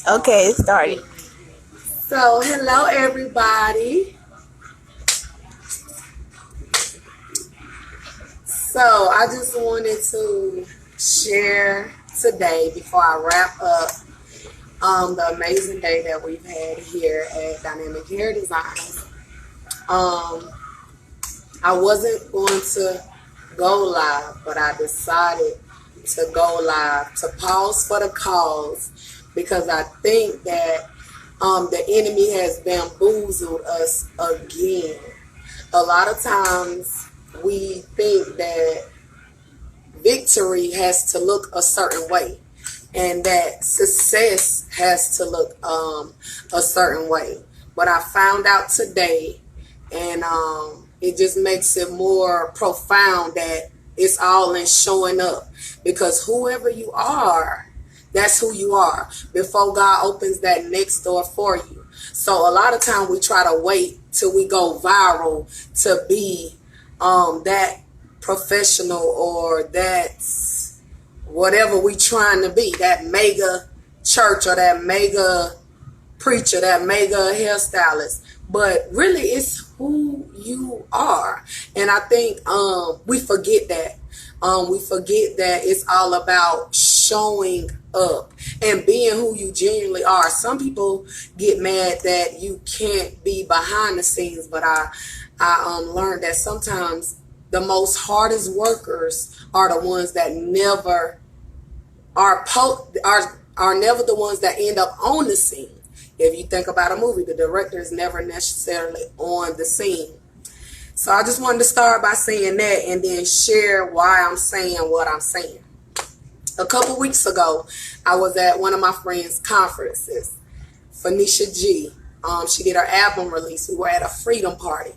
Okay, it started. So, hello everybody. So, I just wanted to share today before I wrap up the amazing day that we've had here at Dynamic Hair Designs. I wasn't going to go live, but I decided to go live to pause for the cause because I think that the enemy has bamboozled us again. A lot of times we think that victory has to look a certain way and that success has to look a certain way. But I found out today, and it just makes it more profound that it's all in showing up, because whoever you are, that's who you are before God opens that next door for you. So a lot of time we try to wait till we go viral to be that professional, or that's whatever we trying to be, that mega church or that mega preacher, that mega hairstylist. But really it's who you are. And I think we forget that. We forget that it's all about showing up and being who you genuinely are. Some people get mad that you can't be behind the scenes, but I learned that sometimes the most hardest workers are the ones that never are never the ones that end up on the scene. If you think about a movie, the director is never necessarily on the scene. So I just wanted to start by saying that and then share why I'm saying what I'm saying. A couple weeks ago, I was at one of my friends' conferences. Phoenicia G. She did her album release. We were at a freedom party.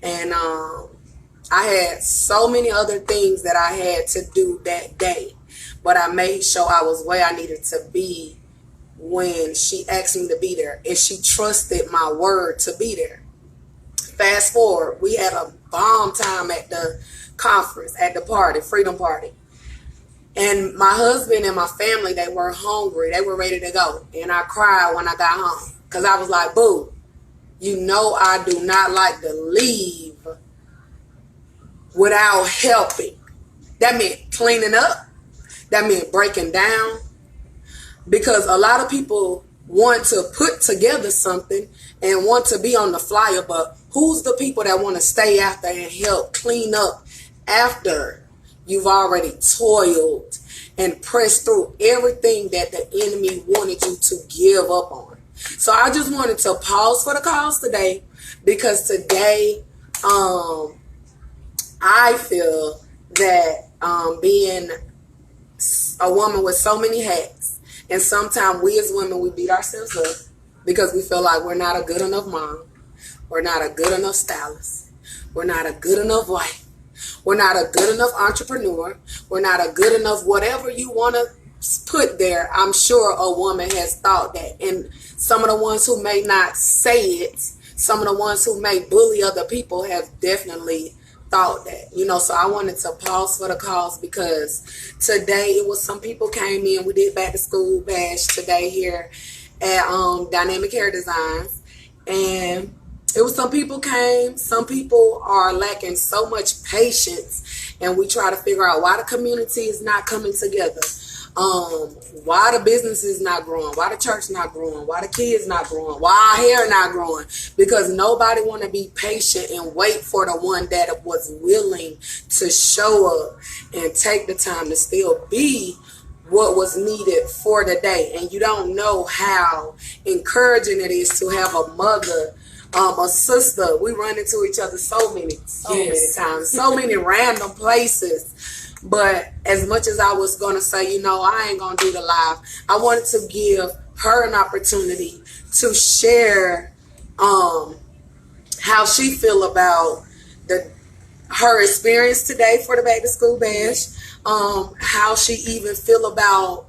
And I had so many other things that I had to do that day. But I made sure I was where I needed to be when she asked me to be there. And she trusted my word to be there. Fast forward, we had a bomb time at the conference, at the party, freedom party. And my husband and my family, they were hungry. They were ready to go. And I cried when I got home. Because I was like, boo, you know I do not like to leave without helping. That meant cleaning up. That meant breaking down. Because a lot of people want to put together something and want to be on the flyer, but who's the people that want to stay after and help clean up after you've already toiled and pressed through everything that the enemy wanted you to give up on? So I just wanted to pause for the cause today, because today I feel that being a woman with so many hats, and sometimes we as women, we beat ourselves up because we feel like we're not a good enough mom, we're not a good enough stylist, we're not a good enough wife, we're not a good enough entrepreneur, we're not a good enough whatever you want to put there. I'm sure a woman has thought that. And some of the ones who may not say it, some of the ones who may bully other people have definitely thought that, so I wanted to pause for the cause, because today it was some people came in. We did back to school bash today here at Dynamic Hair Designs, and it was some people came. Some people are lacking so much patience, and we try to figure out why the community is not coming together. Why the business is not growing, why the church not growing, why the kids not growing, why our hair not growing, because nobody want to be patient and wait for the one that was willing to show up and take the time to still be what was needed for the day. And you don't know how encouraging it is to have a mother, a sister. We run into each other so many times, so many random places. But as much as I was going to say, I ain't going to do the live, I wanted to give her an opportunity to share how she feel about her experience today for the back to school bash, how she even feel about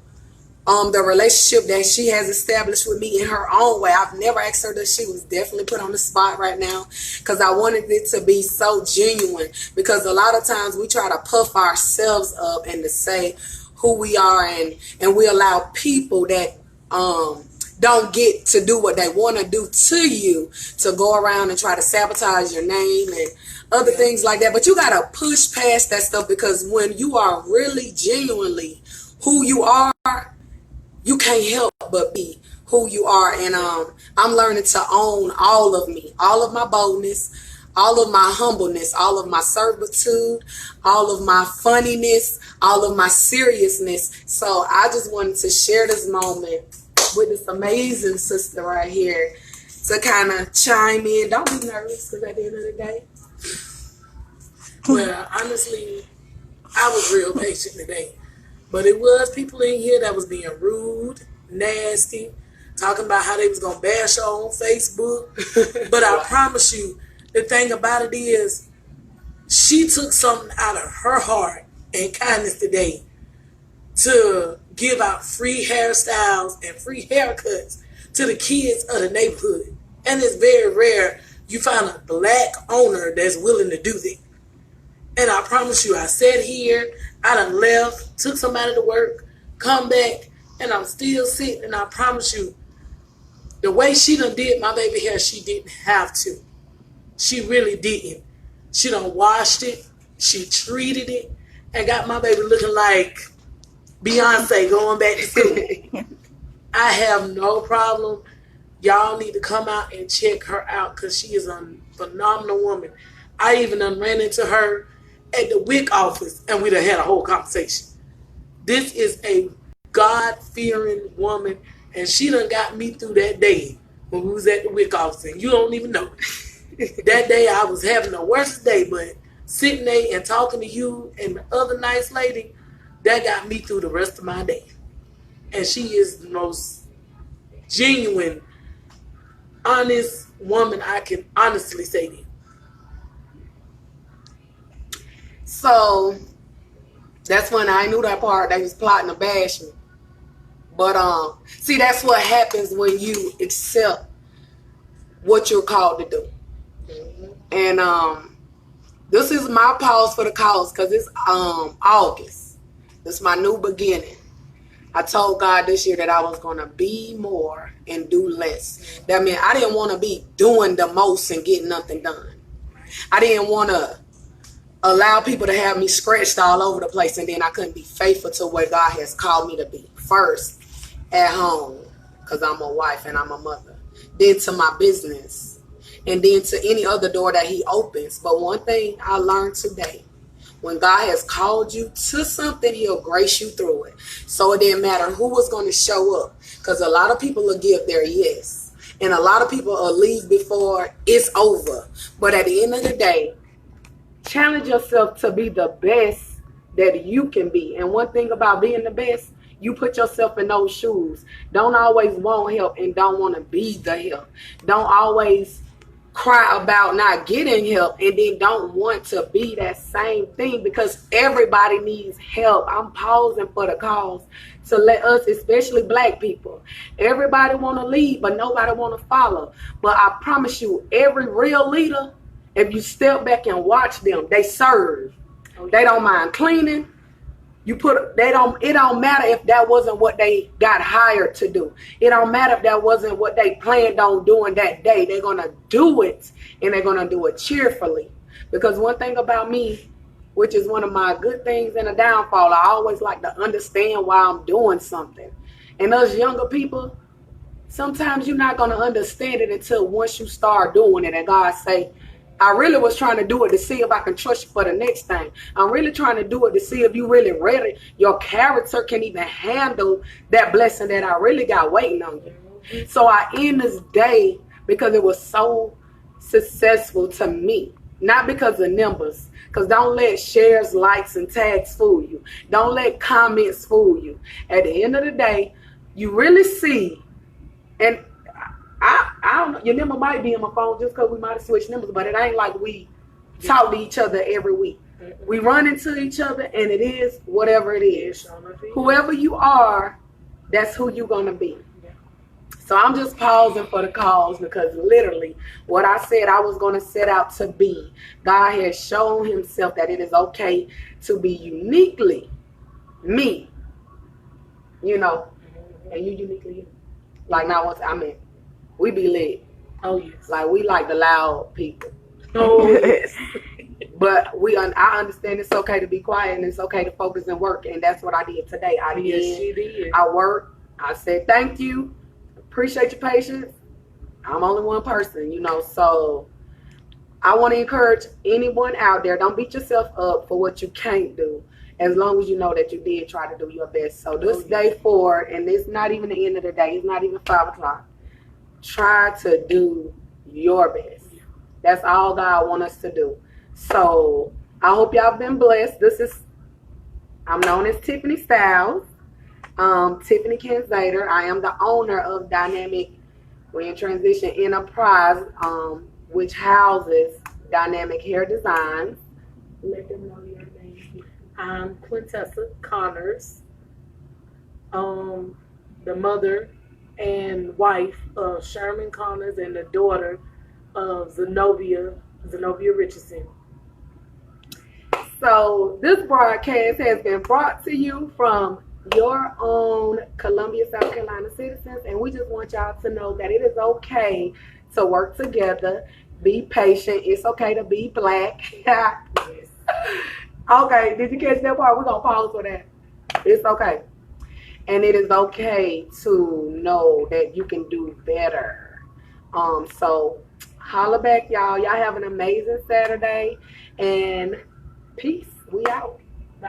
the relationship that she has established with me in her own way. I've never asked her that. She was definitely put on the spot right now, because I wanted it to be so genuine, because a lot of times we try to puff ourselves up and to say who we are, and we allow people that don't get to do what they want to do to you, to go around and try to sabotage your name and other things like that. But you got to push past that stuff, because when you are really genuinely who you are, you can't help but be who you are. And I'm learning to own all of me, all of my boldness, all of my humbleness, all of my servitude, all of my funniness, all of my seriousness. So I just wanted to share this moment with this amazing sister right here to kind of chime in. Don't be nervous, because at the end of the day. Well, honestly, I was real patient today. But it was people in here that was being rude, nasty, talking about how they was going to bash her on Facebook. But I promise you, the thing about it is, she took something out of her heart and kindness today to give out free hairstyles and free haircuts to the kids of the neighborhood. And it's very rare you find a black owner that's willing to do that. And I promise you, I sat here, I done left, took somebody to work, come back, and I'm still sitting. And I promise you, the way she done did my baby hair, she didn't have to. She really didn't. She done washed it, she treated it, and got my baby looking like Beyonce going back to school. I have no problem. Y'all need to come out and check her out, because she is a phenomenal woman. I even done ran into her at the WIC office, and we done had a whole conversation. This is a God-fearing woman, and she done got me through that day when we was at the WIC office, and you don't even know. That day I was having the worst day, but sitting there and talking to you and the other nice lady, that got me through the rest of my day. And she is the most genuine, honest woman I can honestly say that. So that's when I knew that part. They was plotting to bash me. But see, that's what happens when you accept what you're called to do. And this is my pause for the cause, because it's August. This is my new beginning. I told God this year that I was going to be more and do less. That meant I didn't want to be doing the most and getting nothing done. I didn't want to allow people to have me scratched all over the place, and then I couldn't be faithful to where God has called me to be. First, at home, because I'm a wife and I'm a mother. Then to my business. And then to any other door that he opens. But one thing I learned today, when God has called you to something, he'll grace you through it. So it didn't matter who was going to show up, because a lot of people will give their yes. And a lot of people will leave before it's over. But at the end of the day, challenge yourself to be the best that you can be. And one thing about being the best, you put yourself in those shoes. Don't always want help and don't want to be the help. Don't always cry about not getting help and then don't want to be that same thing, because everybody needs help. I'm pausing for the cause to let us, especially black people, everybody want to lead, but nobody want to follow. But I promise you, every real leader, if you step back and watch them, they serve. They don't mind cleaning. It don't matter if that wasn't what they got hired to do. It don't matter if that wasn't what they planned on doing that day. They're going to do it, and they're going to do it cheerfully. Because one thing about me, which is one of my good things and a downfall, I always like to understand why I'm doing something. And us younger people, sometimes you're not going to understand it until once you start doing it and God say, I really was trying to do it to see if I can trust you for the next thing. I'm really trying to do it to see if you really ready. Your character can even handle that blessing that I really got waiting on you. So I end this day because it was so successful to me. Not because of numbers. Because don't let shares, likes, and tags fool you. Don't let comments fool you. At the end of the day, you really see, and I don't know, your number might be in my phone just because we might have switched numbers, but it ain't like we talk to each other every week. We run into each other, and it is whatever it is. Whoever you are, that's who you're going to be. So I'm just pausing for the cause, because literally what I said I was going to set out to be, God has shown himself that it is okay to be uniquely me, you know, and you uniquely you. Like, not once, I mean, we be lit. Oh, yes. Like, we like the loud people. Oh, yes. But I understand it's okay to be quiet and it's okay to focus and work. And that's what I did today. Yes, she did. I worked. I said, thank you. Appreciate your patience. I'm only one person, you know, so I want to encourage anyone out there, don't beat yourself up for what you can't do, as long as you know that you did try to do your best. So this day forward, and it's not even the end of the day, it's not even 5 o'clock, try to do your best. That's all God wants us to do. So I hope y'all have been blessed. I'm known as Tiffany Styles, Tiffany Kenzader. I am the owner of Dynamic We're in Transition Enterprise, which houses Dynamic Hair Designs. Let them know your name. I'm Quintessa Connors, the mother and wife of Sherman Connors and the daughter of Zenobia Richardson. So this broadcast has been brought to you from your own Columbia, South Carolina citizens, and we just want y'all to know that it is okay to work together. Be patient. It's okay to be black. Okay, did you catch that part? We're gonna pause for that. It's okay. And it is okay to know that you can do better. So holla back, y'all. Y'all have an amazing Saturday, and peace. We out.